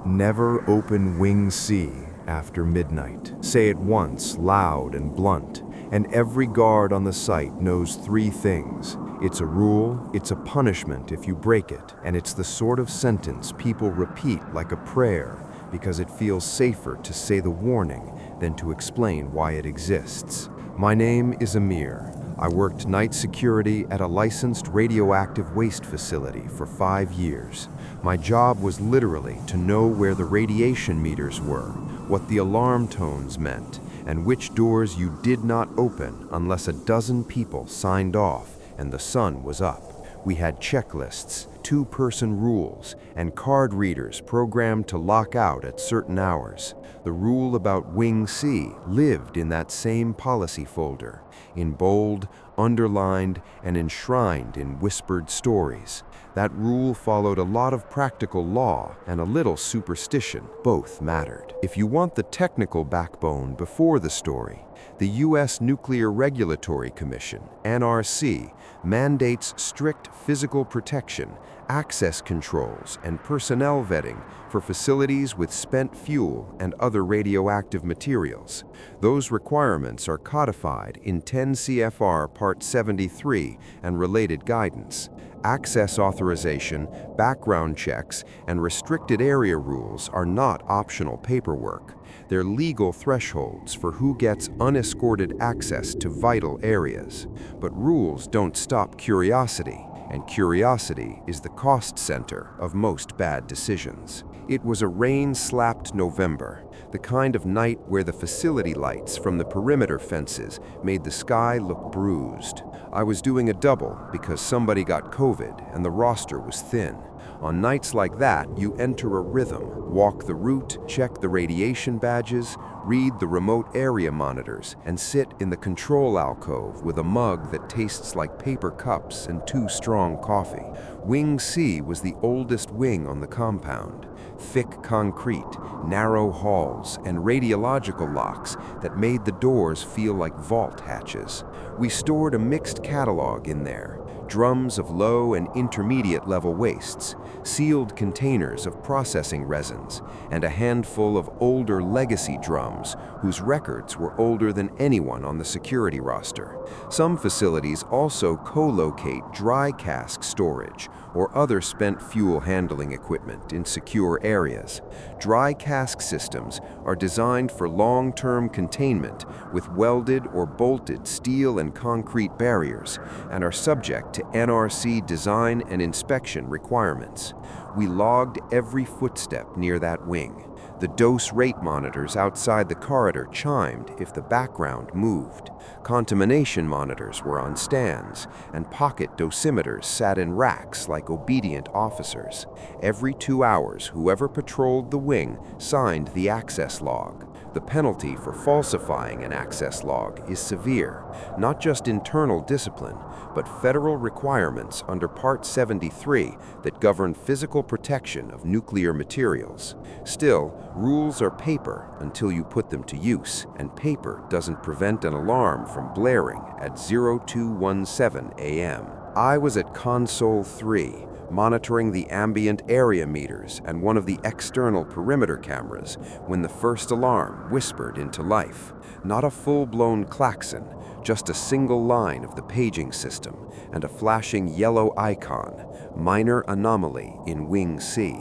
Never open Wing C after midnight. Say it once, loud and blunt, and every guard on the site knows three things. It's a rule, it's a punishment if you break it, and it's the sort of sentence people repeat like a prayer because it feels safer to say the warning than to explain why it exists. My name is Amir. I worked night security at a licensed radioactive waste facility for 5 years. My job was literally to know where the radiation meters were, what the alarm tones meant, and which doors you did not open unless a dozen people signed off and the sun was up. We had checklists, two-person rules, and card readers programmed to lock out at certain hours. The rule about Wing C lived in that same policy folder, in bold, underlined, and enshrined in whispered stories. That rule followed a lot of practical law and a little superstition. Both mattered. If you want the technical backbone before the story, the U.S. Nuclear Regulatory Commission, NRC, mandates strict physical protection, access controls, and personnel vetting for facilities with spent fuel and other radioactive materials. Those requirements are codified in 10 CFR Part 73 and related guidance. Access authorization, background checks, and restricted area rules are not optional paperwork. They're legal thresholds for who gets unescorted access to vital areas. But rules don't stop curiosity, and curiosity is the cost center of most bad decisions. It was a rain-slapped November, the kind of night where the facility lights from the perimeter fences made the sky look bruised. I was doing a double because somebody got COVID and the roster was thin. On nights like that, you enter a rhythm, walk the route, check the radiation badges, read the remote area monitors, and sit in the control alcove with a mug that tastes like paper cups and too strong coffee. Wing C was the oldest wing on the compound. Thick concrete, narrow halls, and radiological locks that made the doors feel like vault hatches. We stored a mixed catalog in there. Drums of low and intermediate level wastes, sealed containers of processing resins, and a handful of older legacy drums whose records were older than anyone on the security roster. Some facilities also co-locate dry cask storage or other spent fuel handling equipment in secure areas. Dry cask systems are designed for long-term containment with welded or bolted steel and concrete barriers and are subject to NRC design and inspection requirements. We logged every footstep near that wing. The dose rate monitors outside the corridor chimed if the background moved. Contamination monitors were on stands, and pocket dosimeters sat in racks like obedient officers. Every 2 hours, whoever patrolled the wing signed the access log. The penalty for falsifying an access log is severe, not just internal discipline, but federal requirements under Part 73 that govern physical protection of nuclear materials. Still, rules are paper until you put them to use, and paper doesn't prevent an alarm from blaring at 0217 a.m. I was at Console 3, monitoring the ambient area meters and one of the external perimeter cameras when the first alarm whispered into life. Not a full-blown klaxon, just a single line of the paging system and a flashing yellow icon, minor anomaly in Wing C.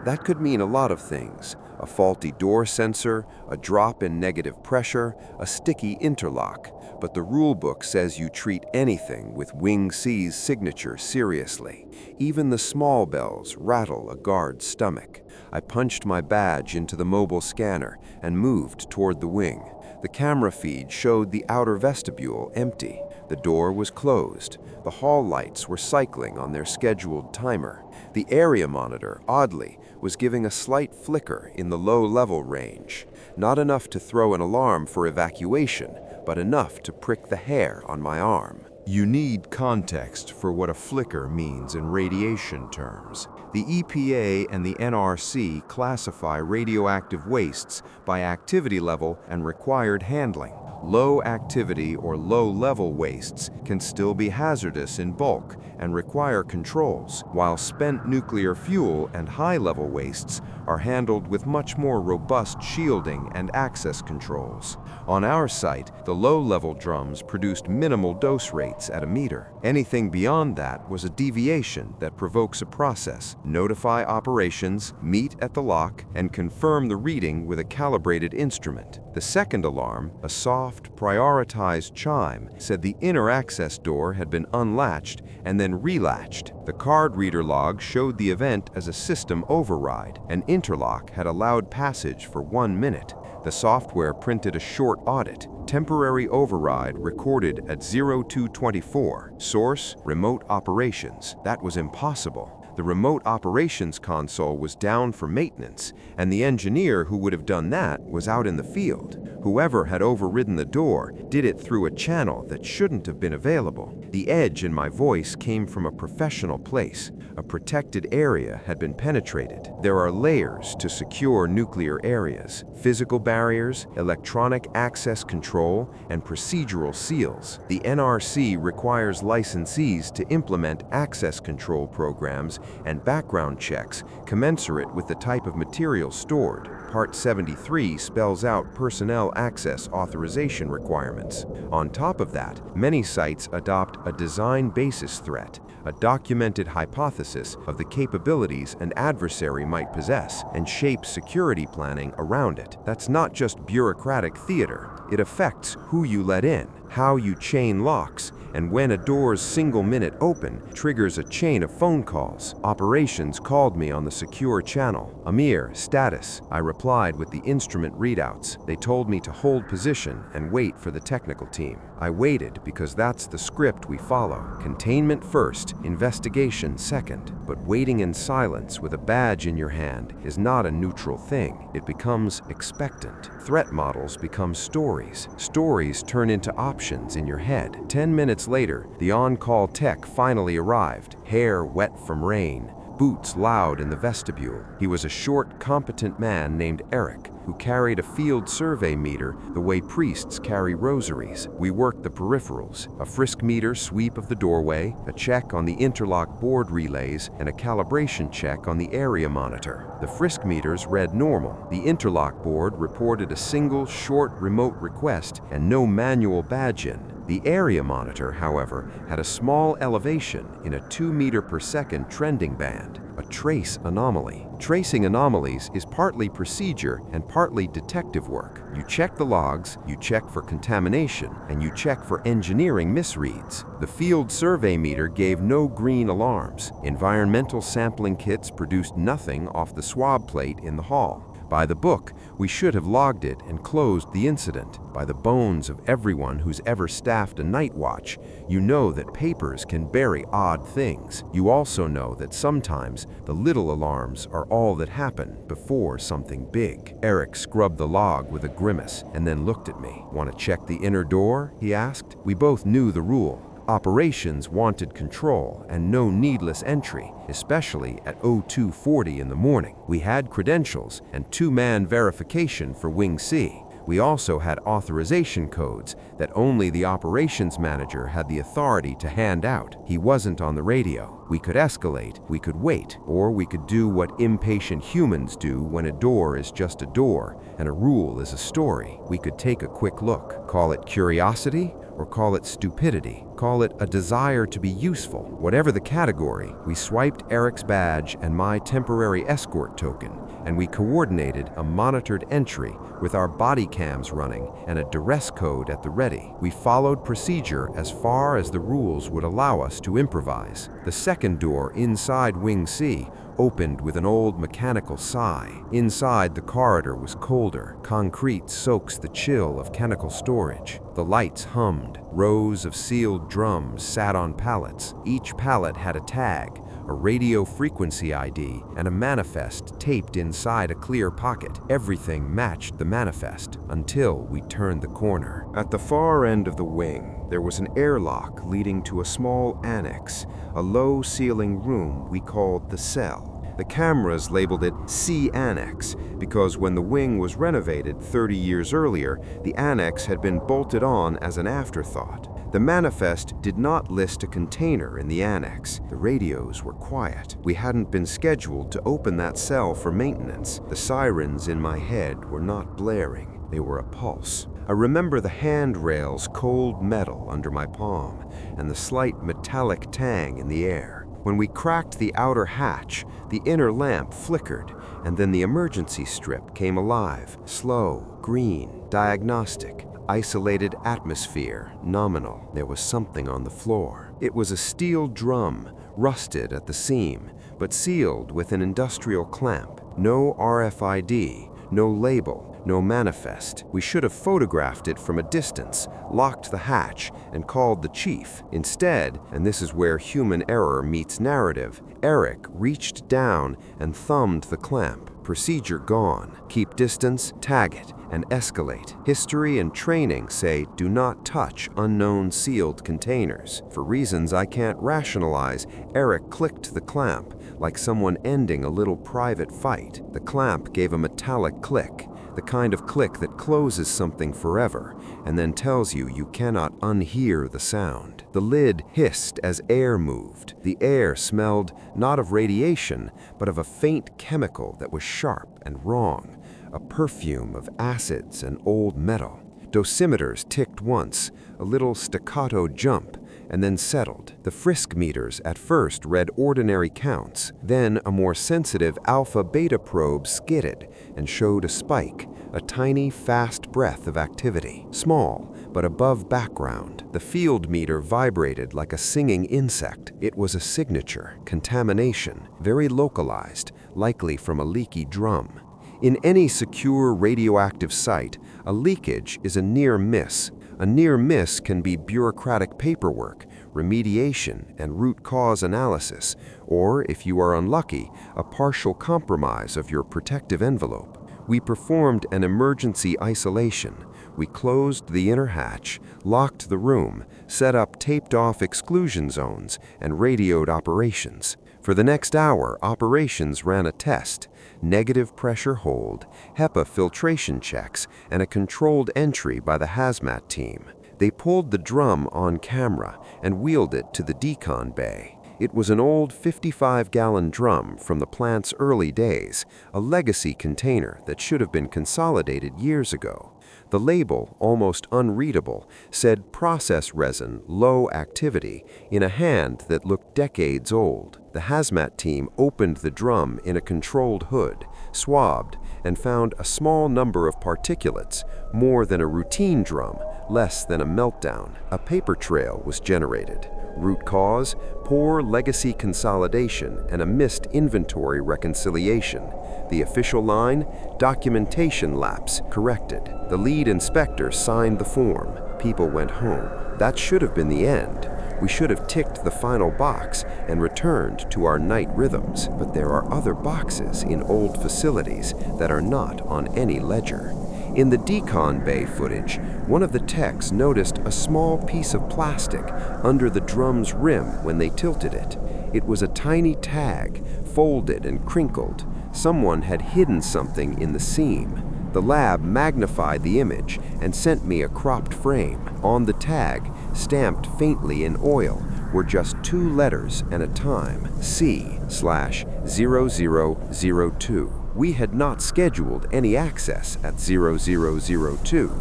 That could mean a lot of things: a faulty door sensor, a drop in negative pressure, a sticky interlock. But the rulebook says you treat anything with Wing C's signature seriously. Even the small bells rattle a guard's stomach. I punched my badge into the mobile scanner and moved toward the wing. The camera feed showed the outer vestibule empty. The door was closed. The hall lights were cycling on their scheduled timer. The area monitor, oddly, was giving a slight flicker in the low-level range. Not enough to throw an alarm for evacuation, but enough to prick the hair on my arm. You need context for what a flicker means in radiation terms. The EPA and the NRC classify radioactive wastes by activity level and required handling. Low activity or low-level wastes can still be hazardous in bulk and require controls, while spent nuclear fuel and high-level wastes are handled with much more robust shielding and access controls. On our site, the low-level drums produced minimal dose rates at a meter. Anything beyond that was a deviation that provokes a process. Notify operations, meet at the lock, and confirm the reading with a calibrated instrument. The second alarm, a soft, prioritized chime, said the inner access door had been unlatched and then relatched. The card reader log showed the event as a system override. An interlock had allowed passage for 1 minute. The software printed a short audit. Temporary override recorded at 0224. Source, remote operations. That was impossible. The remote operations console was down for maintenance, and the engineer who would have done that was out in the field. Whoever had overridden the door did it through a channel that shouldn't have been available. The edge in my voice came from a professional place. A protected area had been penetrated. There are layers to secure nuclear areas: physical barriers, electronic access control, and procedural seals. The NRC requires licensees to implement access control programs and background checks commensurate with the type of material stored. Part 73 spells out personnel access authorization requirements. On top of that, many sites adopt a design basis threat, a documented hypothesis of the capabilities an adversary might possess, and shape security planning around it. That's not just bureaucratic theater. It affects who you let in, how you chain locks, and when a door's single-minute open triggers a chain of phone calls. Operations called me on the secure channel. "Amir, status." I replied with the instrument readouts. They told me to hold position and wait for the technical team. I waited because that's the script we follow. Containment first, investigation second. But waiting in silence with a badge in your hand is not a neutral thing. It becomes expectant. Threat models become stories. Stories turn into options in your head. 10 minutes later, the on-call tech finally arrived, hair wet from rain, boots loud in the vestibule. He was a short, competent man named Eric, who carried a field survey meter the way priests carry rosaries. We worked the peripherals: a frisk meter sweep of the doorway, a check on the interlock board relays, and a calibration check on the area monitor. The frisk meters read normal. The interlock board reported a single, short remote request and no manual badge in. The area monitor, however, had a small elevation in a 2 meter per second trending band, a trace anomaly. Tracing anomalies is partly procedure and partly detective work. You check the logs, you check for contamination, and you check for engineering misreads. The field survey meter gave no green alarms. Environmental sampling kits produced nothing off the swab plate in the hall. By the book, we should have logged it and closed the incident. By the bones of everyone who's ever staffed a night watch, you know that papers can bury odd things. You also know that sometimes the little alarms are all that happen before something big. Eric scrubbed the log with a grimace and then looked at me. "Want to check the inner door?" he asked. We both knew the rule. Operations wanted control and no needless entry, especially at 0240 in the morning. We had credentials and 2-man verification for Wing C. We also had authorization codes that only the operations manager had the authority to hand out. He wasn't on the radio. We could escalate, we could wait, or we could do what impatient humans do when a door is just a door and a rule is a story. We could take a quick look. Call it curiosity or call it stupidity. Call it a desire to be useful. Whatever the category, we swiped Eric's badge and my temporary escort token, and we coordinated a monitored entry with our body cams running and a duress code at the ready. We followed procedure as far as the rules would allow us to improvise. The second door inside Wing C opened with an old mechanical sigh. Inside, the corridor was colder. Concrete soaks the chill of chemical storage. The lights hummed. Rows of sealed drums sat on pallets. Each pallet had a tag, a radio frequency ID, and a manifest taped inside a clear pocket. Everything matched the manifest until we turned the corner. At the far end of the wing, there was an airlock leading to a small annex, a low-ceiling room we called the cell. The cameras labeled it C Annex because when the wing was renovated 30 years earlier, the annex had been bolted on as an afterthought. The manifest did not list a container in the annex. The radios were quiet. We hadn't been scheduled to open that cell for maintenance. The sirens in my head were not blaring. They were a pulse. I remember the handrail's cold metal under my palm and the slight metallic tang in the air. When we cracked the outer hatch, the inner lamp flickered, and then the emergency strip came alive. Slow, green, diagnostic, isolated atmosphere, nominal. There was something on the floor. It was a steel drum, rusted at the seam, but sealed with an industrial clamp. No RFID, no label, no manifest. We should have photographed it from a distance, locked the hatch, and called the chief. Instead, and this is where human error meets narrative, Eric reached down and thumbed the clamp. Procedure gone. Keep distance, tag it, and escalate. History and training say do not touch unknown sealed containers. For reasons I can't rationalize, Eric clicked the clamp like someone ending a little private fight. The clamp gave a metallic click, the kind of click that closes something forever and then tells you you cannot unhear the sound. The lid hissed as air moved. The air smelled not of radiation, but of a faint chemical that was sharp and wrong, a perfume of acids and old metal. Dosimeters ticked once, a little staccato jump, and then settled. The frisk meters at first read ordinary counts. Then a more sensitive alpha-beta probe skidded and showed a spike, a tiny, fast breath of activity. Small, but above background. The field meter vibrated like a singing insect. It was a signature, contamination, very localized, likely from a leaky drum. In any secure radioactive site, a leakage is a near miss. A near miss can be bureaucratic paperwork, remediation, and root cause analysis, or, if you are unlucky, a partial compromise of your protective envelope. We performed an emergency isolation. We closed the inner hatch, locked the room, set up taped-off exclusion zones, and radioed operations. For the next hour, operations ran a test, negative pressure hold, HEPA filtration checks, and a controlled entry by the hazmat team. They pulled the drum on camera and wheeled it to the decon bay. It was an old 55-gallon drum from the plant's early days, a legacy container that should have been consolidated years ago. The label, almost unreadable, said process resin, low activity, in a hand that looked decades old. The hazmat team opened the drum in a controlled hood, swabbed, and found a small number of particulates, more than a routine drum, less than a meltdown. A paper trail was generated. Root cause, poor legacy consolidation and a missed inventory reconciliation. The official line, documentation lapse, corrected. The lead inspector signed the form. People went home. That should have been the end. We should have ticked the final box and returned to our night rhythms. But there are other boxes in old facilities that are not on any ledger. In the decon bay footage, one of the techs noticed a small piece of plastic under the drum's rim when they tilted it. It was a tiny tag, folded and crinkled. Someone had hidden something in the seam. The lab magnified the image and sent me a cropped frame. On the tag, stamped faintly in oil, were just 2 letters and a time, C/0002. We had not scheduled any access at 0002.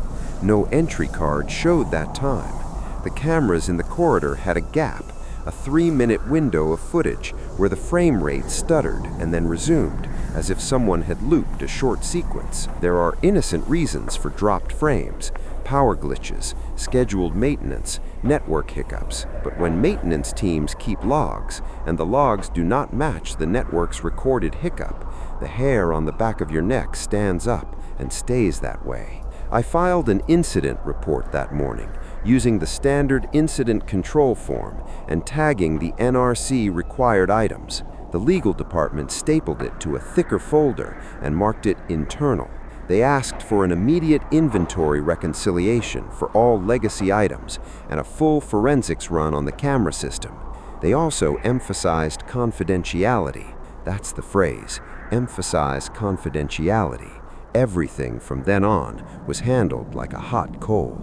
No entry card showed that time. The cameras in the corridor had a gap, a 3-minute window of footage where the frame rate stuttered and then resumed, as if someone had looped a short sequence. There are innocent reasons for dropped frames, power glitches, scheduled maintenance, network hiccups. But when maintenance teams keep logs, and the logs do not match the network's recorded hiccup, the hair on the back of your neck stands up and stays that way. I filed an incident report that morning, using the standard incident control form and tagging the NRC required items. The legal department stapled it to a thicker folder and marked it internal. They asked for an immediate inventory reconciliation for all legacy items and a full forensics run on the camera system. They also emphasized confidentiality. That's the phrase, emphasize confidentiality. Everything from then on was handled like a hot coal.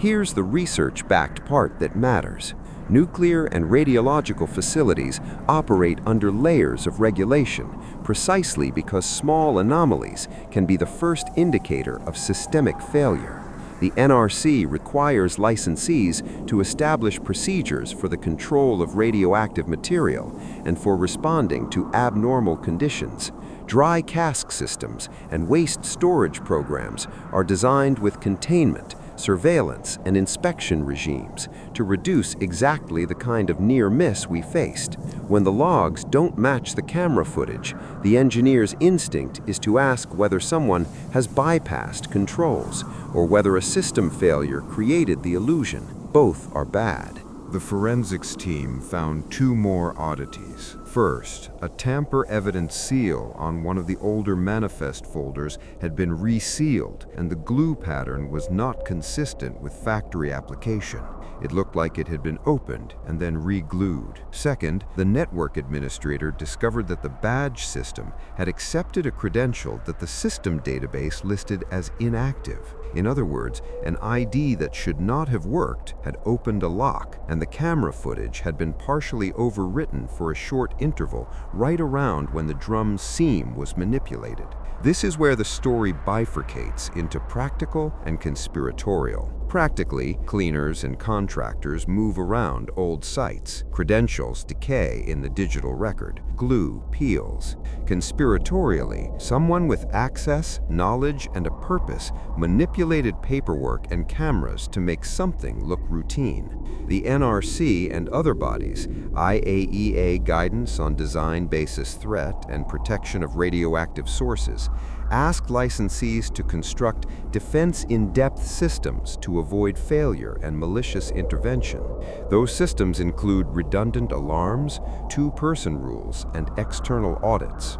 Here's the research-backed part that matters. Nuclear and radiological facilities operate under layers of regulation, precisely because small anomalies can be the first indicator of systemic failure. The NRC requires licensees to establish procedures for the control of radioactive material and for responding to abnormal conditions. Dry cask systems and waste storage programs are designed with containment, surveillance, and inspection regimes to reduce exactly the kind of near miss we faced. When the logs don't match the camera footage, the engineer's instinct is to ask whether someone has bypassed controls or whether a system failure created the illusion. Both are bad. The forensics team found two more oddities. First, a tamper evidence seal on one of the older manifest folders had been resealed, and the glue pattern was not consistent with factory application. It looked like it had been opened and then re-glued. Second, the network administrator discovered that the badge system had accepted a credential that the system database listed as inactive. In other words, an ID that should not have worked had opened a lock, and the camera footage had been partially overwritten for a short interval right around when the drum's seam was manipulated. This is where the story bifurcates into practical and conspiratorial. Practically, cleaners and contractors move around old sites. Credentials decay in the digital record. Glue peels. Conspiratorially, someone with access, knowledge, and a purpose manipulated paperwork and cameras to make something look routine. The NRC and other bodies, IAEA Guidance on Design Basis Threat and Protection of Radioactive Sources, asked licensees to construct defense-in-depth systems to avoid failure and malicious intervention. Those systems include redundant alarms, two-person rules, and external audits.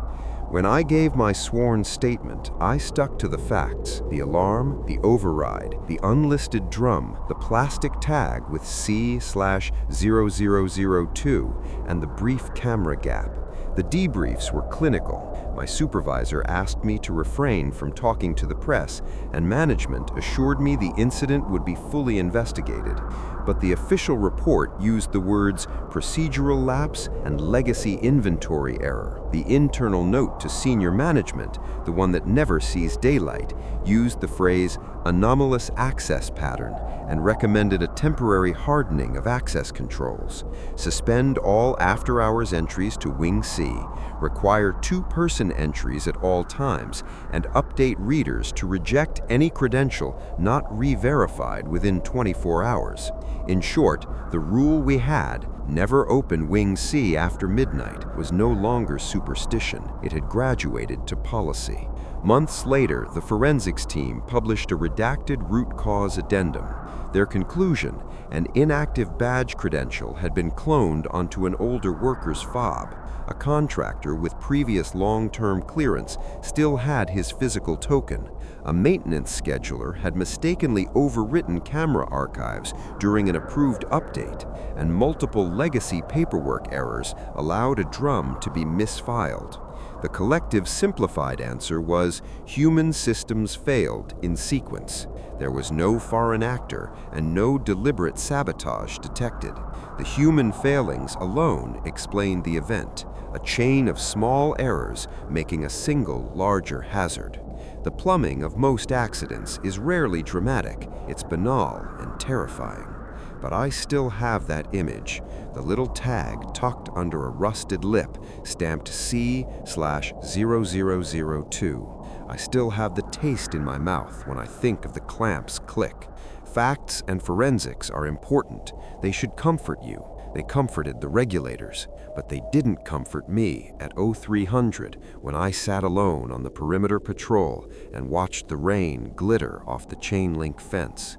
When I gave my sworn statement, I stuck to the facts: the alarm, the override, the unlisted drum, the plastic tag with C/0002, and the brief camera gap. The debriefs were clinical. My supervisor asked me to refrain from talking to the press, and management assured me the incident would be fully investigated. But the official report used the words procedural lapse and legacy inventory error. The internal note to senior management, the one that never sees daylight, used the phrase anomalous access pattern and recommended a temporary hardening of access controls. Suspend all after-hours entries to Wing C, require two-person entries at all times, and update readers to reject any credential not re-verified within 24 hours. In short, the rule we had, never open Wing C after midnight, was no longer superstition. It had graduated to policy. Months later, the forensics team published a redacted root cause addendum. Their conclusion: an inactive badge credential had been cloned onto an older worker's fob. A contractor with previous long-term clearance still had his physical token. A maintenance scheduler had mistakenly overwritten camera archives during an approved update, and multiple legacy paperwork errors allowed a drum to be misfiled. The collective simplified answer was human systems failed in sequence. There was no foreign actor and no deliberate sabotage detected. The human failings alone explained the event, a chain of small errors making a single larger hazard. The plumbing of most accidents is rarely dramatic, it's banal and terrifying. But I still have that image, the little tag tucked under a rusted lip stamped C/0002. I still have the taste in my mouth when I think of the clamp's click. Facts and forensics are important. They should comfort you. They comforted the regulators, but they didn't comfort me at 0300 when I sat alone on the perimeter patrol and watched the rain glitter off the chain-link fence.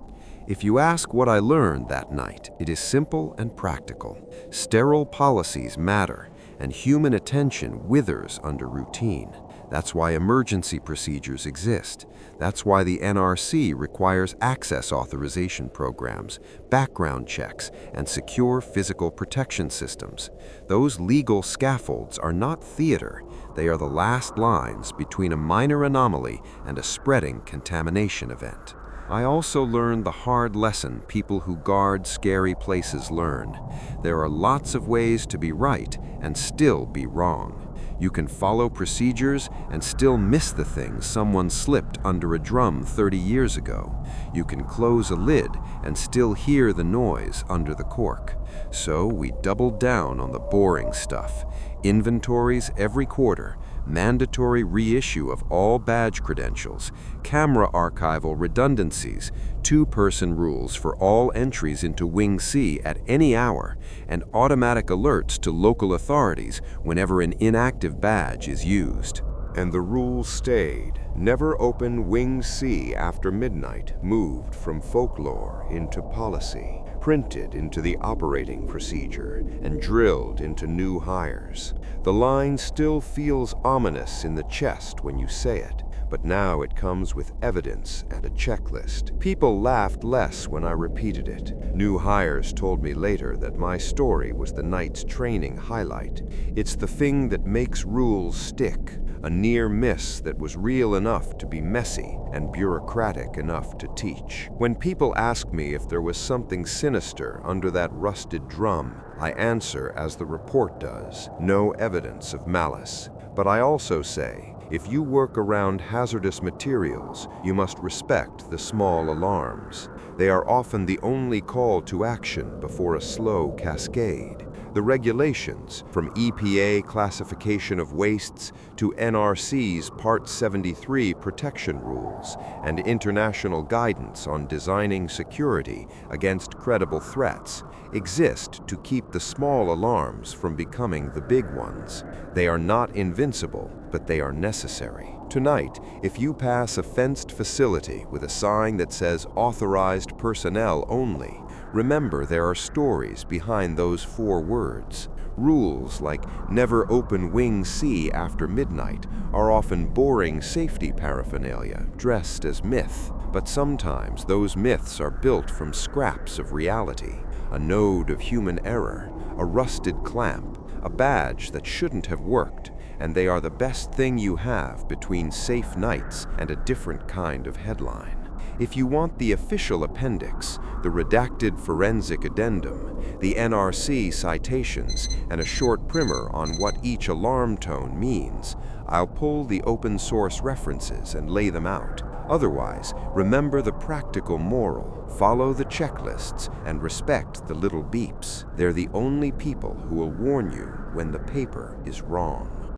If you ask what I learned that night, it is simple and practical. Sterile policies matter, and human attention withers under routine. That's why emergency procedures exist. That's why the NRC requires access authorization programs, background checks, and secure physical protection systems. Those legal scaffolds are not theater. They are the last lines between a minor anomaly and a spreading contamination event. I also learned the hard lesson people who guard scary places learn. There are lots of ways to be right and still be wrong. You can follow procedures and still miss the thing someone slipped under a drum 30 years ago. You can close a lid and still hear the noise under the cork. So we doubled down on the boring stuff. Inventories every quarter, mandatory reissue of all badge credentials, camera archival redundancies, two-person rules for all entries into Wing C at any hour, and automatic alerts to local authorities whenever an inactive badge is used. And the rules stayed. Never open Wing C after midnight moved from folklore into policy, printed into the operating procedure, and drilled into new hires. The line still feels ominous in the chest when you say it, but now it comes with evidence and a checklist. People laughed less when I repeated it. New hires told me later that my story was the night's training highlight. It's the thing that makes rules stick, a near miss that was real enough to be messy and bureaucratic enough to teach. When people ask me if there was something sinister under that rusted drum, I answer as the report does, no evidence of malice. But I also say, if you work around hazardous materials, you must respect the small alarms. They are often the only call to action before a slow cascade. The regulations, from EPA classification of wastes to NRC's Part 73 protection rules, and international guidance on designing security against credible threats, exist to keep the small alarms from becoming the big ones. They are not invincible, but they are necessary. Tonight, if you pass a fenced facility with a sign that says authorized personnel only, remember there are stories behind those 4 words. Rules like never open Wing C after midnight are often boring safety paraphernalia dressed as myth, but sometimes those myths are built from scraps of reality. A node of human error, a rusted clamp, a badge that shouldn't have worked, and they are the best thing you have between safe nights and a different kind of headline. If you want the official appendix, the redacted forensic addendum, the NRC citations, and a short primer on what each alarm tone means, I'll pull the open source references and lay them out. Otherwise, remember the practical moral, follow the checklists, and respect the little beeps. They're the only people who will warn you when the paper is wrong.